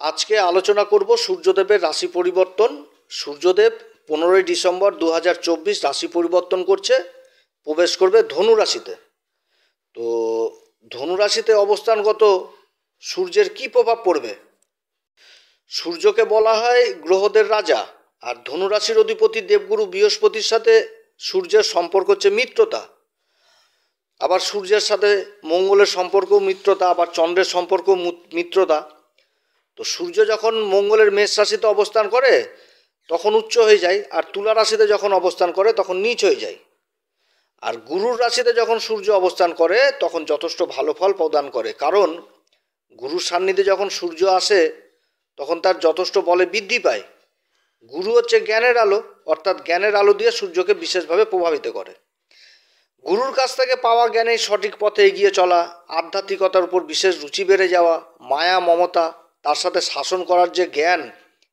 আজকে আলোচনা করব সূর্যদেবের রাশি পরিবর্তন। সূর্যদেব 15ই ডিসেম্বর 2024 রাশি পরিবর্তন করছে, প্রবেশ করবে ধনু রাশিতে। তো ধনু রাশিতে অবস্থানগত সূর্যের কি প্রভাব পড়বে? সূর্যকে বলা হয় গ্রহদের রাজা, আর ধনু রাশির অধিপতি দেবগুরু বৃহস্পতির সাথে সূর্যের সম্পর্ক হচ্ছে মিত্রতা। আবার সূর্যের সাথে মঙ্গলের সম্পর্ক মিত্রতা, আবার চন্দ্রের সম্পর্ক মিত্রতা। তো সূর্য যখন মঙ্গলের মেষ রাশিতে অবস্থান করে তখন উচ্চ হয়ে যায়, আর তুলা রাশিতে যখন অবস্থান করে তখন নীচ হয়ে যায়। আর গুরুর রাশিতে যখন সূর্য অবস্থান করে তখন যথেষ্ট ভালো ফল প্রদান করে, কারণ গুরুর সান্নিধ্যে যখন সূর্য আসে তখন তার যথেষ্ট বলে বৃদ্ধি পায়। গুরু হচ্ছে জ্ঞানের আলো, অর্থাৎ জ্ঞানের আলো দিয়ে সূর্যকে বিশেষভাবে প্রভাবিত করে। গুরুর কাছ থেকে পাওয়া জ্ঞানে সঠিক পথে এগিয়ে চলা, আধ্যাত্মিকতার উপর বিশেষ রুচি বেড়ে যাওয়া, মায়া মমতা, তার সাথে শাসন করার যে জ্ঞান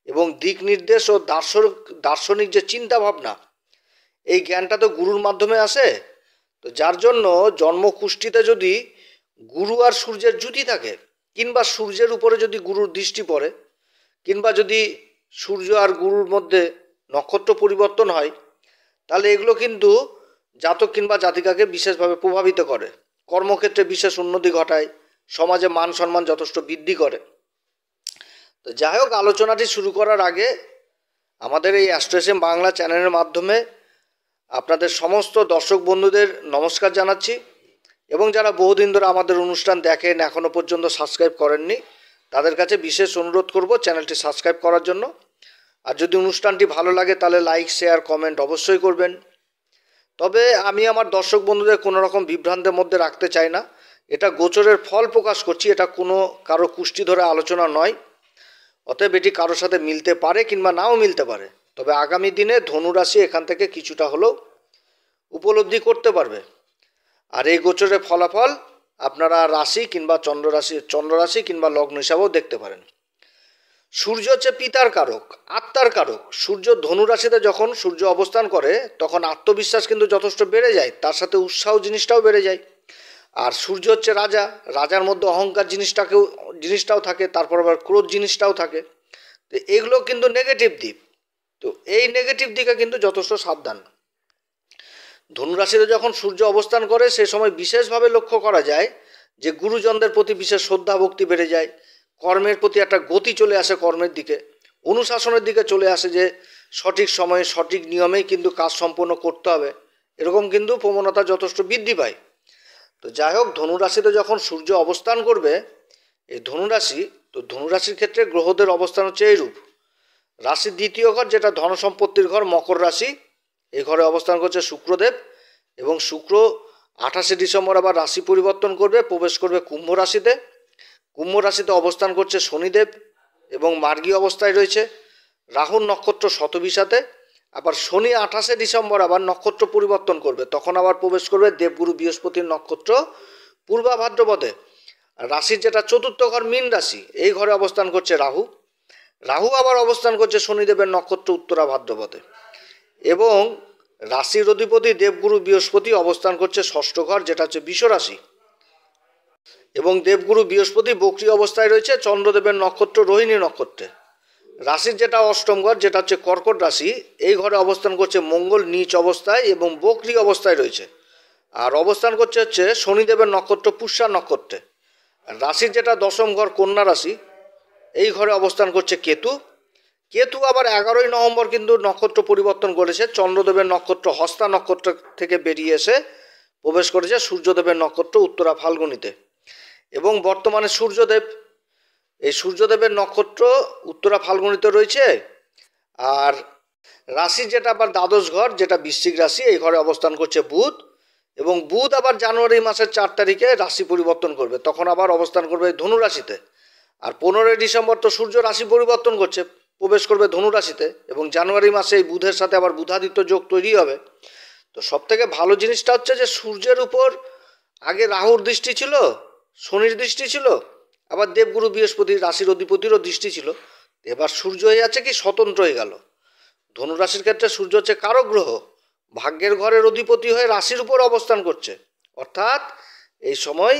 এবং দিক নির্দেশ ও দার্শনিক যে চিন্তা ভাবনা, এই জ্ঞানটা তো গুরুর মাধ্যমে আসে। তো যার জন্য জন্মকুষ্ঠিতে যদি গুরু আর সূর্যের জুতি থাকে, কিংবা সূর্যের উপরে যদি গুরুর দৃষ্টি পড়ে, কিংবা যদি সূর্য আর গুরুর মধ্যে নক্ষত্র পরিবর্তন হয়, তাহলে এগুলো কিন্তু জাতক কিংবা জাতিকাকে বিশেষভাবে প্রভাবিত করে, কর্মক্ষেত্রে বিশেষ উন্নতি ঘটায়, সমাজে মান সম্মান যথেষ্ট বৃদ্ধি করে। তো যাই হোক, আলোচনাটি শুরু করার আগে আমাদের এই অ্যাস্ট্রোএসএম বাংলা চ্যানেলের মাধ্যমে আপনাদের সমস্ত দর্শক বন্ধুদের নমস্কার জানাচ্ছি, এবং যারা বহুদিন ধরে আমাদের অনুষ্ঠান দেখেন এখনও পর্যন্ত সাবস্ক্রাইব করেননি, তাদের কাছে বিশেষ অনুরোধ করব চ্যানেলটি সাবস্ক্রাইব করার জন্য। আর যদি অনুষ্ঠানটি ভালো লাগে তাহলে লাইক শেয়ার কমেন্ট অবশ্যই করবেন। তবে আমি আমার দর্শক বন্ধুদের কোনো রকম বিভ্রান্তের মধ্যে রাখতে চাই না। এটা গোচরের ফল প্রকাশ করছি, এটা কোনো কারো কুষ্টি ধরে আলোচনা নয়। অতএব এটি কারোর সাথে মিলতে পারে কিংবা নাও মিলতে পারে, তবে আগামী দিনে ধনুরাশি এখান থেকে কিছুটা হলেও উপলব্ধি করতে পারবে। আর এই গোচরের ফলাফল আপনারা রাশি কিংবা চন্দ্ররাশি কিংবা লগ্ন হিসাবেও দেখতে পারেন। সূর্য হচ্ছে পিতার কারক, আত্মার কারক। সূর্য ধনুরাশিতে যখন সূর্য অবস্থান করে তখন আত্মবিশ্বাস কিন্তু যথেষ্ট বেড়ে যায়, তার সাথে উৎসাহ জিনিসটাও বেড়ে যায়। আর সূর্য হচ্ছে রাজা, রাজার মধ্যে অহংকার জিনিসটাও থাকে, তারপর আবার ক্রোধ জিনিসটাও থাকে। তো এগুলো কিন্তু নেগেটিভ দিক। তো এই নেগেটিভ দিকে কিন্তু যথেষ্ট সাবধান। ধনুরাশিতে যখন সূর্য অবস্থান করে সে সময় বিশেষভাবে লক্ষ্য করা যায় যে গুরুজনদের প্রতি বিশেষ শ্রদ্ধা ভক্তি বেড়ে যায়, কর্মের প্রতি একটা গতি চলে আসে, কর্মের দিকে অনুশাসনের দিকে চলে আসে, যে সঠিক সময়ে সঠিক নিয়মেই কিন্তু কাজ সম্পন্ন করতে হবে, এরকম কিন্তু প্রবণতা যথেষ্ট বৃদ্ধি পায়। তো যাই হোক, ধনুরাশিতে যখন সূর্য অবস্থান করবে এই ধনুরাশি, তো ধনুরাশির ক্ষেত্রে গ্রহদের অবস্থান হচ্ছে এইরূপ। রাশির দ্বিতীয় ঘর, যেটা ধন সম্পত্তির ঘর, মকর রাশি, এই ঘরে অবস্থান করছে শুক্রদেব, এবং শুক্র 28শে ডিসেম্বর আবার রাশি পরিবর্তন করবে, প্রবেশ করবে কুম্ভ রাশিতে। কুম্ভ রাশিতে অবস্থান করছে শনিদেব এবং মার্গী অবস্থায় রয়েছে। রাহুর নক্ষত্র শতবিশাতে। আবার শনি 28শে ডিসেম্বর আবার নক্ষত্র পরিবর্তন করবে, তখন আবার প্রবেশ করবে দেবগুরু বৃহস্পতির নক্ষত্র পূর্বা ভাদ্রপদে। রাশির যেটা চতুর্থ ঘর মীন রাশি, এই ঘরে অবস্থান করছে রাহু। রাহু আবার অবস্থান করছে শনিদেবের নক্ষত্র উত্তরা ভাদ্রপদে। এবং রাশির অধিপতি দেবগুরু বৃহস্পতি অবস্থান করছে ষষ্ঠ ঘর, যেটা হচ্ছে বৃষ রাশি। এবং দেবগুরু বৃহস্পতি বক্রী অবস্থায় রয়েছে চন্দ্রদেবের নক্ষত্র রোহিণী নক্ষত্রে। রাশির যেটা অষ্টম ঘর, যেটা হচ্ছে কর্কট রাশি, এই ঘরে অবস্থান করছে মঙ্গল নীচ অবস্থায় এবং বক্রী অবস্থায় রয়েছে। আর অবস্থান হচ্ছে শনিদেবের নক্ষত্র পুষ্যা নক্ষত্রে। রাশির যেটা দশম ঘর কন্যা রাশি, এই ঘরে অবস্থান করছে কেতু। কেতু আবার 11ই নভেম্বর কিন্তু নক্ষত্র পরিবর্তন করেছে, চন্দ্রদেবের নক্ষত্র হস্তা নক্ষত্র থেকে বেরিয়ে এসে প্রবেশ করেছে সূর্যদেবের নক্ষত্র উত্তরা ফাল্গুনীতে। এবং বর্তমানে এই সূর্যদেবের নক্ষত্র উত্তরা ফাল্গুনীতে রয়েছে। আর রাশির যেটা আবার দ্বাদশ ঘর, যেটা বৃশ্চিক রাশি, এই ঘরে অবস্থান করছে বুধ। এবং বুধ আবার জানুয়ারি মাসের 4 তারিখে রাশি পরিবর্তন করবে, তখন আবার অবস্থান করবে ধনু রাশিতে। আর 15ই ডিসেম্বর তো সূর্য রাশি পরিবর্তন করছে, প্রবেশ করবে ধনু রাশিতে। এবং জানুয়ারি মাসে এই বুধের সাথে আবার বুধাদিত্য যোগ তৈরি হবে। তো সবথেকে ভালো জিনিসটা হচ্ছে যে সূর্যের উপর আগে রাহুর দৃষ্টি ছিল, শনির দৃষ্টি ছিল, আবার দেবগুরু বৃহস্পতির রাশির অধিপতিরও দৃষ্টি ছিল। এবার সূর্য হয়ে যাচ্ছে কি স্বতন্ত্র হয়ে গেল। ধনুরাশির ক্ষেত্রে সূর্য হচ্ছে কারক গ্রহ, ভাগ্যের ঘরের অধিপতি হয়ে রাশির উপর অবস্থান করছে। অর্থাৎ এই সময়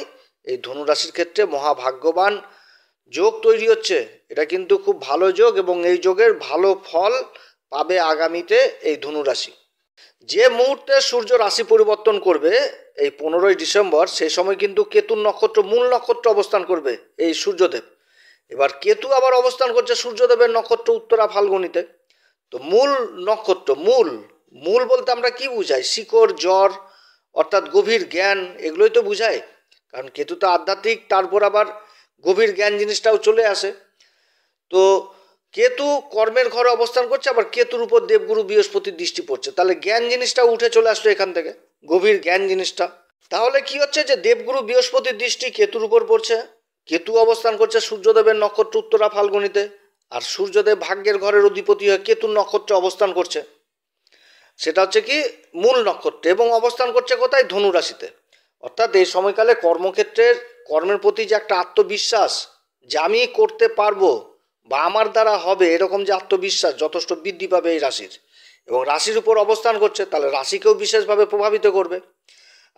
এই ধনুরাশির ক্ষেত্রে মহাভাগ্যবান যোগ তৈরি হচ্ছে, এটা কিন্তু খুব ভালো যোগ এবং এই যোগের ভালো ফল পাবে আগামীতে এই ধনুরাশি। যে মুহূর্তে সূর্য রাশি পরিবর্তন করবে এই 15ই ডিসেম্বর, সেই সময় কিন্তু কেতুর নক্ষত্র মূল নক্ষত্র অবস্থান করবে এই সূর্যদেব। এবার কেতু আবার অবস্থান করছে সূর্যদেবের নক্ষত্র উত্তরা ফাল্গুনিতে। তো মূল নক্ষত্র, মূল মূল বলতে আমরা কি বুঝাই? শিকড়, জড়, অর্থাৎ গভীর জ্ঞান, এগুলোই তো বুঝায়। কারণ কেতু তো আধ্যাত্মিক, তারপর আবার গভীর জ্ঞান জিনিসটাও চলে আসে। তো কেতু কর্মের ঘরে অবস্থান করছে, আবার কেতুর উপর দেবগুরু বৃহস্পতির দৃষ্টি পড়ছে, তাহলে জ্ঞান জিনিসটা উঠে চলে আসলো এখান থেকে, গভীর জ্ঞান জিনিসটা। তাহলে কি হচ্ছে যে দেবগুরু বৃহস্পতির দৃষ্টি কেতুর উপর পড়ছে, কেতু অবস্থান করছে সূর্যদেবের নক্ষত্র উত্তরা ফাল্গুনিতে, আর সূর্যদেব ভাগ্যের ঘরের অধিপতি হয়ে কেতুর নক্ষত্রে অবস্থান করছে, সেটা হচ্ছে কি মূল নক্ষত্রে, এবং অবস্থান করছে কোথায়? ধনু রাশিতে। অর্থাৎ এই সময়কালে কর্মক্ষেত্রের কর্মের প্রতি যে একটা আত্মবিশ্বাস, যে আমি করতে পারবো বা আমার দ্বারা হবে, এরকম যে আত্মবিশ্বাস যথেষ্ট বৃদ্ধি পাবে এই রাশির। এবং রাশির উপর অবস্থান করছে, তাহলে রাশিকেও বিশেষভাবে প্রভাবিত করবে।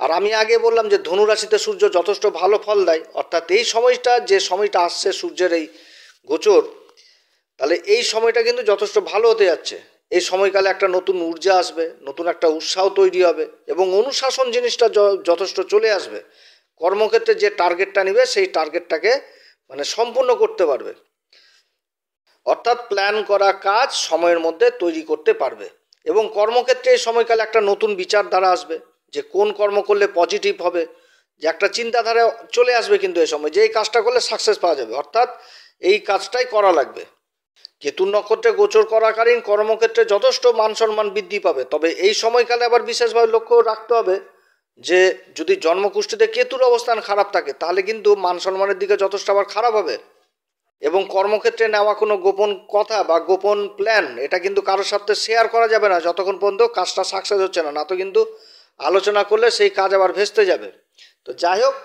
আর আমি আগে বললাম যে ধনু রাশিতে সূর্য যথেষ্ট ভালো ফল দেয়, অর্থাৎ এই সময়টা, যে সময়টা আসছে সূর্যের এই গোচর, তাহলে এই সময়টা কিন্তু যথেষ্ট ভালো হতে যাচ্ছে। এই সময়কালে একটা নতুন ঊর্জা আসবে, নতুন একটা উৎসাহ তৈরি হবে, এবং অনুশাসন জিনিসটা যথেষ্ট চলে আসবে। কর্মক্ষেত্রে যে টার্গেটটা নেবে সেই টার্গেটটাকে মানে সম্পূর্ণ করতে পারবে, অর্থাৎ প্ল্যান করা কাজ সময়ের মধ্যে তৈরি করতে পারবে। এবং কর্মক্ষেত্রে এই সময়কালে একটা নতুন বিচারধারা আসবে, যে কোন কর্ম করলে পজিটিভ হবে, যে একটা চিন্তাধারা চলে আসবে কিন্তু এই সময়, যে এই কাজটা করলে সাকসেস পাওয়া যাবে, অর্থাৎ এই কাজটাই করা লাগবে। কেতুর নক্ষত্রে গোচর করাকালীন কর্মক্ষেত্রে যথেষ্ট মান সম্মান বৃদ্ধি পাবে। তবে এই সময়কালে আবার বিশেষভাবে লক্ষ্য রাখতে হবে যে যদি জন্মকুষ্ঠিতে কেতুর অবস্থান খারাপ থাকে, তাহলে কিন্তু মান সম্মানের দিকে যথেষ্ট আবার খারাপ হবে। এবং কর্মক্ষেত্রে নেওয়া কোনো গোপন কথা বা গোপন প্ল্যান, এটা কিন্তু কারোর সাথে শেয়ার করা যাবে না যতক্ষণ পর্যন্ত কাজটা সাকসেস হচ্ছে না, না তো কিন্তু আলোচনা করলে সেই কাজ আবার ভেস্তে যাবে। তো যাই হোক,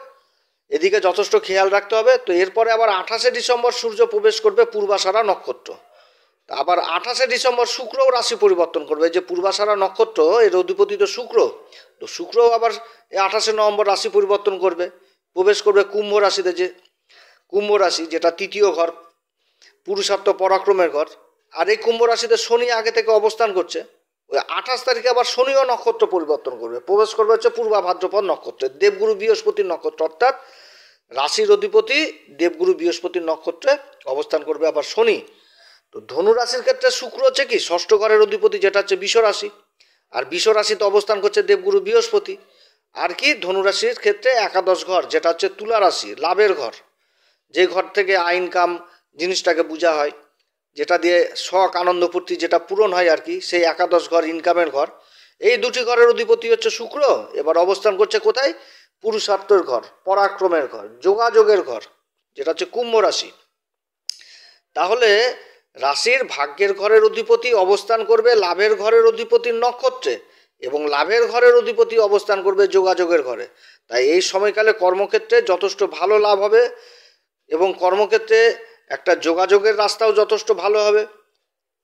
এদিকে যথেষ্ট খেয়াল রাখতে হবে। তো এরপরে আবার 28শে ডিসেম্বর সূর্য প্রবেশ করবে পূর্বাষাঢ়া নক্ষত্র। আবার 28শে ডিসেম্বর শুক্রও রাশি পরিবর্তন করবে। যে পূর্বাষাঢ়া নক্ষত্র, এর অধিপতি তো শুক্র, তো শুক্রও আবার 28শে নভেম্বর রাশি পরিবর্তন করবে, প্রবেশ করবে কুম্ভ রাশিতে। যে কুম্ভ রাশি, যেটা তৃতীয় ঘর, পুরুষার্থ পরাক্রমের ঘর। আর এই কুম্ভ রাশিতে শনি আগে থেকে অবস্থান করছে। ওই 28 তারিখে আবার শনিও নক্ষত্র পরিবর্তন করবে, প্রবেশ করবে হচ্ছে পূর্বা ভাদ্রপদ নক্ষত্রে, দেবগুরু বৃহস্পতির নক্ষত্র। অর্থাৎ রাশির অধিপতি দেবগুরু বৃহস্পতির নক্ষত্রে অবস্থান করবে আবার শনি। তো ধনু রাশির ক্ষেত্রে শুক্র হচ্ছে কি ষষ্ঠ ঘরের অধিপতি, যেটা হচ্ছে বিষ রাশি, আর বিষ রাশিতে অবস্থান করছে দেবগুরু বৃহস্পতি। আর কি ধনু রাশির ক্ষেত্রে একাদশ ঘর, যেটা হচ্ছে তুলা রাশি, লাভের ঘর, যে ঘর থেকে ইনকাম জিনিসটাকে বোঝা হয়, যেটা দিয়ে শখ আনন্দ ফুর্তি যেটা পূরণ হয় আর কি, সেই একাদশ ঘর, ইনকামের ঘর। এই দুটি ঘরের অধিপতি হচ্ছে শুক্র। এবার অবস্থান করছে কোথায়? পুরুষার্থের ঘর, পরাক্রমের ঘর, যোগাযোগের ঘর, যেটা হচ্ছে কুম্ভ রাশি। তাহলে রাশির ভাগ্যের ঘরের অধিপতি অবস্থান করবে লাভের ঘরের অধিপতির নক্ষত্রে, এবং লাভের ঘরের অধিপতি অবস্থান করবে যোগাযোগের ঘরে। তাই এই সময়কালে কর্মক্ষেত্রে যথেষ্ট ভালো লাভ হবে, এবং কর্মক্ষেত্রে একটা যোগাযোগের রাস্তাও যথেষ্ট ভালো হবে।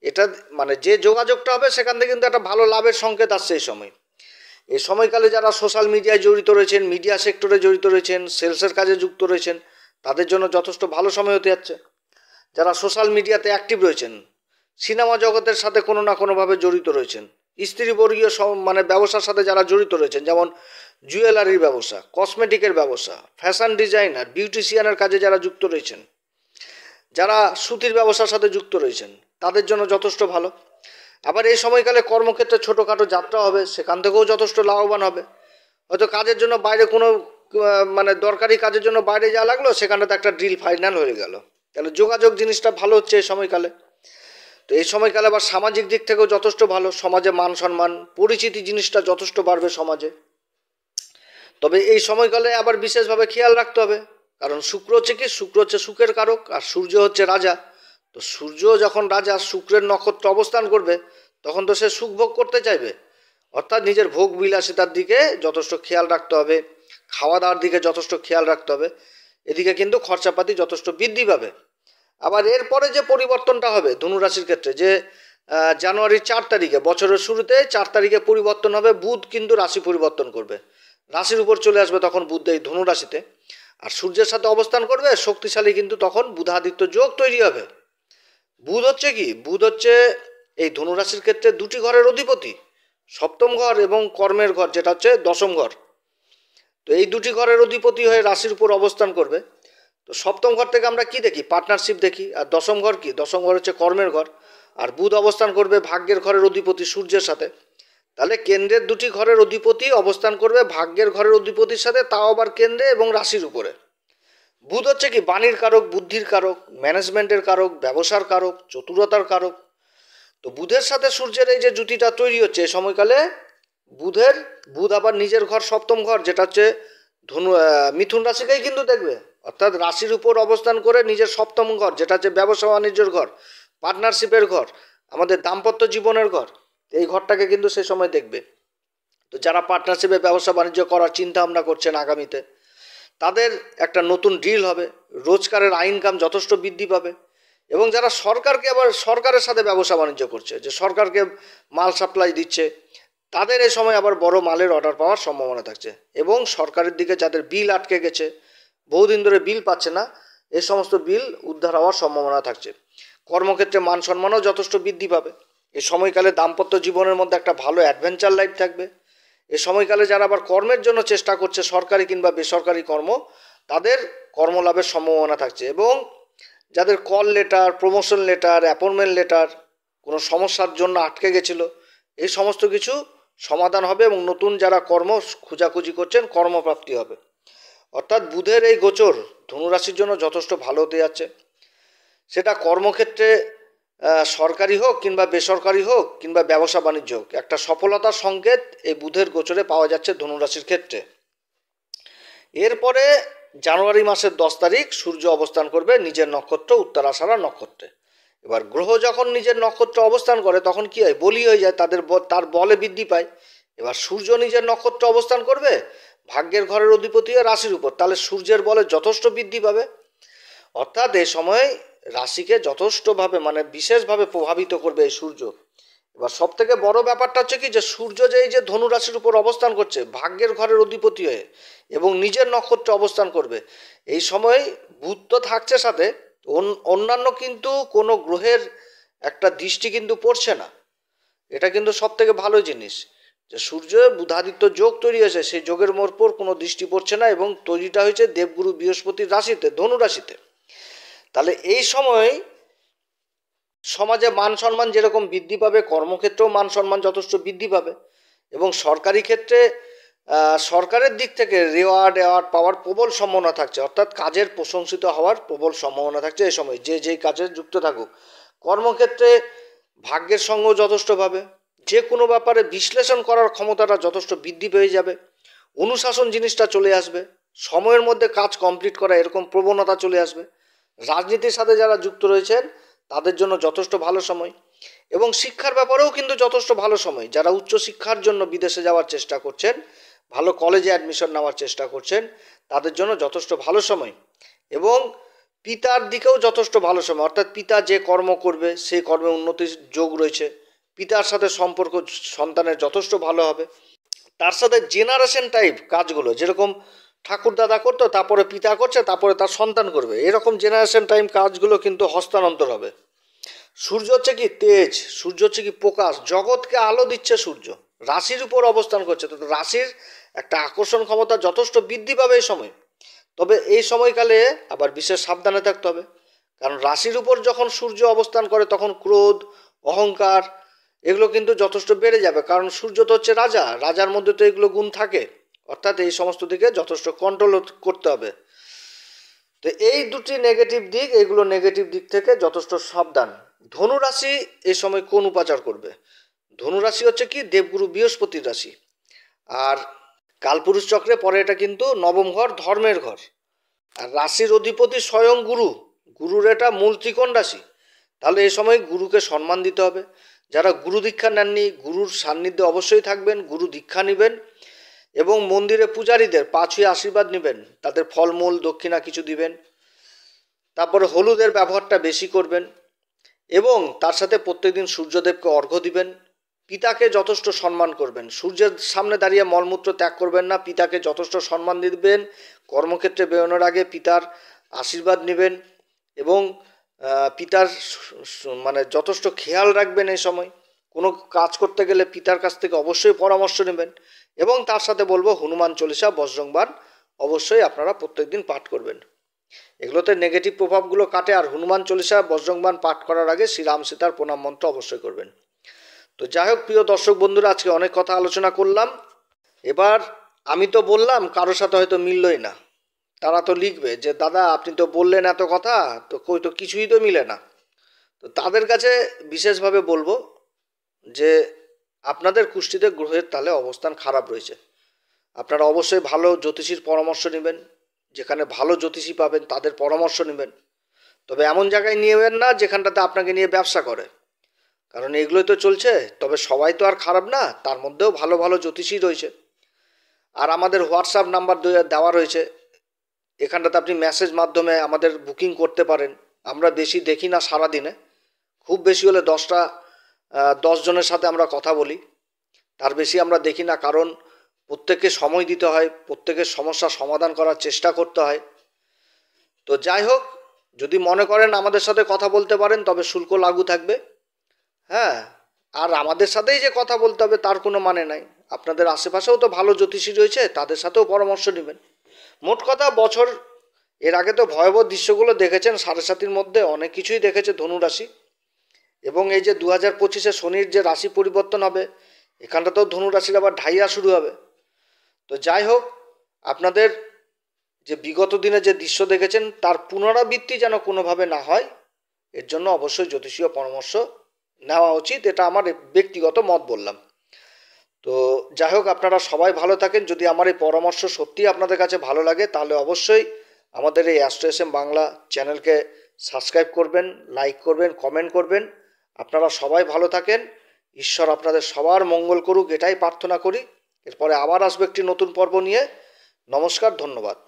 এটা মানে যে যোগাযোগটা হবে সেখান থেকে কিন্তু একটা ভালো লাভের সংকেত আসছে এই সময়। এই সময়কালে যারা সোশ্যাল মিডিয়ায় জড়িত রয়েছেন, মিডিয়া সেক্টরে জড়িত রয়েছেন, সেলসের কাজে যুক্ত রয়েছেন, তাদের জন্য যথেষ্ট ভালো সময় হতে যাচ্ছে। যারা সোশ্যাল মিডিয়াতে অ্যাক্টিভ রয়েছেন, সিনেমা জগতের সাথে কোনো না কোনোভাবে জড়িত রয়েছেন, স্ত্রীবর্গীয় মানে ব্যবসার সাথে যারা জড়িত রয়েছেন, যেমন জুয়েলারির ব্যবসা, কসমেটিকের ব্যবসা, ফ্যাশন ডিজাইনার, বিউটিশিয়ানের কাজে যারা যুক্ত রয়েছেন, যারা সুতির ব্যবসার সাথে যুক্ত রয়েছেন, তাদের জন্য যথেষ্ট ভালো। আবার এই সময়কালে কর্মক্ষেত্রে ছোটোখাটো যাত্রা হবে, সেখান থেকেও যথেষ্ট লাভবান হবে। হয়তো কাজের জন্য বাইরে কোনো মানে দরকারি কাজের জন্য বাইরে যাওয়া লাগলো, সেখানটাতে একটা ডিল ফাইনাল হয়ে গেল, তাহলে যোগাযোগ জিনিসটা ভালো হচ্ছে এই সময়কালে। তো এই সময়কালে আবার সামাজিক দিক থেকেও যথেষ্ট ভালো, সমাজে মান সম্মান পরিচিতি জিনিসটা যথেষ্ট বাড়বে সমাজে। তবে এই সময়কালে আবার বিশেষভাবে খেয়াল রাখতে হবে, কারণ শুক্র হচ্ছে কি, শুক্র হচ্ছে সুখের কারক, আর সূর্য হচ্ছে রাজা। তো সূর্য যখন রাজা শুক্রের নক্ষত্র অবস্থান করবে, তখন তো সে সুখ ভোগ করতে চাইবে, অর্থাৎ নিজের ভোগ বিলাসিতার দিকে যথেষ্ট খেয়াল রাখতে হবে, খাওয়া দাওয়ার দিকে যথেষ্ট খেয়াল রাখতে হবে। এদিকে কিন্তু খরচাপাতি যথেষ্ট বৃদ্ধি পাবে। আবার এরপরে যে পরিবর্তনটা হবে ধনুরাশির ক্ষেত্রে, যে জানুয়ারির 4 তারিখে, বছরের শুরুতে 4 তারিখে পরিবর্তন হবে, বুধ কিন্তু রাশি পরিবর্তন করবে, রাশির উপর চলে আসবে তখন বুধ এই ধনুরাশিতে। আর সূর্যের সাথে অবস্থান করবে শক্তিশালী কিন্তু তখন বুধাদিত্য যোগ তৈরি হবে। বুধ হচ্ছে কি, বুধ হচ্ছে এই ধনুরাশির ক্ষেত্রে দুটি ঘরের অধিপতি, সপ্তম ঘর এবং কর্মের ঘর যেটা হচ্ছে দশম ঘর। তো এই দুটি ঘরের অধিপতি হয়ে রাশির উপর অবস্থান করবে। তো সপ্তম ঘর থেকে আমরা কি দেখি, পার্টনারশিপ দেখি। আর দশম ঘর কি, দশম ঘর হচ্ছে কর্মের ঘর। আর বুধ অবস্থান করবে ভাগ্যের ঘরের অধিপতি সূর্যের সাথে। তাহলে কেন্দ্রের দুটি ঘরের অধিপতি অবস্থান করবে ভাগ্যের ঘরের অধিপতির সাথে, তাও আবার কেন্দ্রে এবং রাশির উপরে। বুধ হচ্ছে কি বাণীর কারক, বুদ্ধির কারক, ম্যানেজমেন্টের কারক, ব্যবসার কারক, চতুরতার কারক। তো বুধের সাথে সূর্যের এই যে জুটিটা তৈরি হচ্ছে এই সময়কালে, বুধ আবার নিজের ঘর সপ্তম ঘর যেটা হচ্ছে মিথুন রাশিকেই কিন্তু দেখবে। অর্থাৎ রাশির উপর অবস্থান করে নিজের সপ্তম ঘর যেটা হচ্ছে ব্যবসা বাণিজ্যের ঘর, পার্টনারশিপের ঘর, আমাদের দাম্পত্য জীবনের ঘর, এই ঘরটাকে কিন্তু সে সময় দেখবে। তো যারা পার্টনারশিপে ব্যবসা বাণিজ্য করার চিন্তা ভাবনা করছেন আগামীতে, তাদের একটা নতুন ডিল হবে, রোজগারের ইনকাম যথেষ্ট বৃদ্ধি পাবে। এবং যারা সরকারের সাথে ব্যবসা বাণিজ্য করছে, যে সরকারকে মাল সাপ্লাই দিচ্ছে, তাদের এই সময় আবার বড় মালের অর্ডার পাওয়ার সম্ভাবনা থাকছে। এবং সরকারের দিকে যাদের বিল আটকে গেছে, বহুদিন ধরে বিল পাচ্ছে না, এই সমস্ত বিল উদ্ধার হওয়ার সম্ভাবনা থাকছে। কর্মক্ষেত্রে মান সম্মানও যথেষ্ট বৃদ্ধি পাবে। এই সময়কালে দাম্পত্য জীবনের মধ্যে একটা ভালো অ্যাডভেঞ্চার লাইফ থাকবে। এই সময়কালে যারা আবার কর্মের জন্য চেষ্টা করছে, সরকারি কিংবা বেসরকারি কর্ম, তাদের কর্মলাভের সম্ভাবনা থাকছে। এবং যাদের call letter, promotion letter, appointment letter কোনো সমস্যার জন্য আটকে গেছিলো, এই সমস্ত কিছু সমাধান হবে এবং নতুন যারা কর্ম খোঁজাখুঁজি করছেন কর্মপ্রাপ্তি হবে। অর্থাৎ বুধের এই গোচর ধনুরাশির জন্য যথেষ্ট ভালো হতে যাচ্ছে। সেটা কর্মক্ষেত্রে সরকারি হোক কিংবা বেসরকারি হোক কিংবা ব্যবসা বাণিজ্য হোক, একটা সফলতার সংকেত এই বুধের গোচরে পাওয়া যাচ্ছে ধনুরাশির ক্ষেত্রে। এরপরে জানুয়ারি মাসের 10 তারিখ সূর্য অবস্থান করবে নিজের নক্ষত্র উত্তরাষাঢ়া নক্ষত্রে। এবার গ্রহ যখন নিজের নক্ষত্র অবস্থান করে তখন কি হয়, বলি হয়ে যায়, তার বলে বৃদ্ধি পায়। এবার সূর্য নিজের নক্ষত্র অবস্থান করবে ভাগ্যের ঘরের অধিপতি রাশির উপর, তাহলে সূর্যের বলে যথেষ্ট বৃদ্ধি পাবে। অর্থাৎ এই সময় রাশিকে যথেষ্টভাবে বিশেষভাবে প্রভাবিত করবে এই সূর্য। এবার সব থেকে বড় ব্যাপারটা হচ্ছে কি, যে সূর্য যে এই যে ধনু রাশির উপর অবস্থান করছে ভাগ্যের ঘরের অধিপতি হয়ে এবং নিজের নক্ষত্রে অবস্থান করবে, এই সময় বুধ তো থাকছে সাথে, অন্যান্য কিন্তু কোনো গ্রহের একটা দৃষ্টি কিন্তু পড়ছে না। এটা কিন্তু সব থেকে ভালো জিনিস, যে সূর্য বুধাদিত্য যোগ তৈরি হয়েছে, সেই যোগের মোড়পর কোনো দৃষ্টি পড়ছে না এবং তৈরিটা হয়েছে দেবগুরু বৃহস্পতির রাশিতে, ধনু রাশিতে। তাহলে এই সময় সমাজে মান সম্মান যেরকম বৃদ্ধি পাবে, কর্মক্ষেত্রেও মান সম্মান যথেষ্ট বৃদ্ধি পাবে। এবং সরকারি ক্ষেত্রে সরকারের দিক থেকে রেওয়ার্ড পাওয়ার প্রবল সম্ভাবনা থাকছে। অর্থাৎ কাজের প্রশংসিত হওয়ার প্রবল সম্ভাবনা থাকছে এই সময়, যেই কাজে যুক্ত থাকুক। কর্মক্ষেত্রে ভাগ্যের সঙ্গ যথেষ্ট পাবে, যে কোনো ব্যাপারে বিশ্লেষণ করার ক্ষমতাটা যথেষ্ট বৃদ্ধি পেয়ে যাবে, অনুশাসন জিনিসটা চলে আসবে, সময়ের মধ্যে কাজ কমপ্লিট করা এরকম প্রবণতা চলে আসবে। রাজনীতির সাথে যারা যুক্ত রয়েছেন তাদের জন্য যথেষ্ট ভালো সময়। এবং শিক্ষার ব্যাপারেও কিন্তু যথেষ্ট ভালো সময়। যারা উচ্চশিক্ষার জন্য বিদেশে যাওয়ার চেষ্টা করছেন, ভালো কলেজে অ্যাডমিশন নেওয়ার চেষ্টা করছেন, তাদের জন্য যথেষ্ট ভালো সময়। এবং পিতার দিকেও যথেষ্ট ভালো সময়, অর্থাৎ পিতা যে কর্ম করবে সেই কর্মে উন্নতির যোগ রয়েছে। পিতার সাথে সম্পর্ক সন্তানের যথেষ্ট ভালো হবে। তার সাথে জেনারেশন টাইপ কাজগুলো, যেরকম ঠাকুর দাদা করতো, তারপরে পিতা করছে, তারপরে তার সন্তান করবে, এরকম জেনারেশন টাইম কাজগুলো কিন্তু হস্তান্তর হবে। সূর্য হচ্ছে কি তেজ, সূর্য হচ্ছে কি প্রকাশ, জগৎকে আলো দিচ্ছে সূর্য, রাশির উপর অবস্থান করছে। তো রাশির একটা আকর্ষণ ক্ষমতা যথেষ্ট বৃদ্ধি পাবে এই সময়। তবে এই সময়কালে আবার বিশেষ সাবধানে থাকতে হবে, কারণ রাশির উপর যখন সূর্য অবস্থান করে তখন ক্রোধ, অহংকার এগুলো কিন্তু যথেষ্ট বেড়ে যাবে। কারণ সূর্য তো হচ্ছে রাজার মধ্যে তো এগুলো গুণ থাকে। অর্থাৎ এই সমস্ত দিকে যথেষ্ট কন্ট্রোল করতে হবে। তো এই দুটি নেগেটিভ দিক, এগুলো নেগেটিভ দিক থেকে যথেষ্ট সাবধান। ধনুরাশি এই সময় কোন উপাচার করবে? ধনুরাশি হচ্ছে কি দেবগুরু বৃহস্পতির রাশি। আর কালপুরুষ চক্রে পরে এটা কিন্তু নবম ঘর, ধর্মের ঘর। আর রাশির অধিপতি স্বয়ং গুরুর এটা মূল ত্রিকোণ রাশি। তাহলে এই সময় গুরুকে সম্মান দিতে হবে। যারা গুরু দীক্ষা নেননি, গুরুর সান্নিধ্যে অবশ্যই থাকবেন, গুরু দীক্ষা নেবেন এবং মন্দিরে পূজারীদের পা ছুঁয়ে আশীর্বাদ নেবেন, তাদের ফলমূল দক্ষিণা কিছু দিবেন। তারপরে হলুদের ব্যবহারটা বেশি করবেন এবং তার সাথে প্রত্যেকদিন সূর্যদেবকে অর্ঘ্য দিবেন, পিতাকে যথেষ্ট সম্মান করবেন, সূর্যের সামনে দাঁড়িয়ে মলমূত্র ত্যাগ করবেন না, পিতাকে যথেষ্ট সম্মান দিবেন, কর্মক্ষেত্রে বেরোনোর আগে পিতার আশীর্বাদ নেবেন এবং পিতার মানে যথেষ্ট খেয়াল রাখবেন। এই সময় কোনো কাজ করতে গেলে পিতার কাছ থেকে অবশ্যই পরামর্শ নেবেন এবং তার সাথে বলবো হনুমান চল্লিশা, বজরংবাণ অবশ্যই আপনারা প্রত্যেকদিন পাঠ করবেন। এগুলোতে নেগেটিভ প্রভাবগুলো কাটে। আর হনুমান চল্লিশা, বজরংবাণ পাঠ করার আগে শ্রীরাম সীতার প্রণাম মন্ত্র অবশ্যই করবেন। তো যাই হোক প্রিয় দর্শক বন্ধুরা, আজকে অনেক কথা আলোচনা করলাম। এবার আমি তো বললাম, কারোর সাথে হয়তো মিললই না, তারা তো লিখবে যে দাদা আপনি তো বললেন এত কথা, তো কই তো কিছুই তো মিলে না। তো তাদের কাছে বিশেষভাবে বলবো যে আপনাদের কুষ্ঠিতে গ্রহের তালে অবস্থান খারাপ রয়েছে। আপনারা অবশ্যই ভালো জ্যোতিষীর পরামর্শ নেবেন, যেখানে ভালো জ্যোতিষী পাবেন তাদের পরামর্শ নেবেন। তবে এমন জায়গায় নেবেন না যেখানটাতে আপনাকে নিয়ে ব্যবসা করে, কারণ এগুলোই তো চলছে। তবে সবাই তো আর খারাপ না, তার মধ্যেও ভালো ভালো জ্যোতিষী রয়েছে। আর আমাদের হোয়াটসঅ্যাপ নাম্বার দেওয়া রয়েছে, এখানটাতে আপনি মেসেজ মাধ্যমে আমাদের বুকিং করতে পারেন। আমরা বেশি দেখি না সারাদিনে, খুব বেশি হলে 10 জনের সাথে আমরা কথা বলি, তার বেশি আমরা দেখি না, কারণ প্রত্যেককে সময় দিতে হয়, প্রত্যেকের সমস্যা সমাধান করার চেষ্টা করতে হয়। তো যাই হোক, যদি মনে করেন আমাদের সাথে কথা বলতে পারেন তবে শুল্ক লাগু থাকবে। হ্যাঁ, আর আমাদের সাথেই যে কথা বলতে হবে তার কোনো মানে নাই। আপনাদের আশেপাশেও তো ভালো জ্যোতিষী রয়েছে, তাদের সাথেও পরামর্শ নেবেন। মোট কথা, বছর এর আগে তো ভয়াবহ দৃশ্যগুলো দেখেছেন, 7.5-র মধ্যে অনেক কিছুই দেখেছে ধনুরাশি। এবং এই যে 2025-এ শনির যে রাশি পরিবর্তন হবে, এখানটাতেও ধনুরাশির আবার ঢাইয়া শুরু হবে। তো যাই হোক, আপনাদের যে বিগত দিনে যে দৃশ্য দেখেছেন তার পুনরাবৃত্তি যেন কোনোভাবে না হয়, এর জন্য অবশ্যই জ্যোতিষীয় পরামর্শ নেওয়া উচিত। এটা আমার ব্যক্তিগত মত বললাম। তো যাই হোক, আপনারা সবাই ভালো থাকেন। যদি আমার এই পরামর্শ সত্যিই আপনাদের কাছে ভালো লাগে তাহলে অবশ্যই আমাদের এই অ্যাস্ট্রো এস এম বাংলা চ্যানেলকে সাবস্ক্রাইব করবেন, লাইক করবেন, কমেন্ট করবেন। আপনারা সবাই ভালো থাকেন, ঈশ্বর আপনাদের সবার মঙ্গল করুক, এটাই প্রার্থনা করি। এরপরে আবার আসবে একটি নতুন পর্ব নিয়ে। নমস্কার, ধন্যবাদ।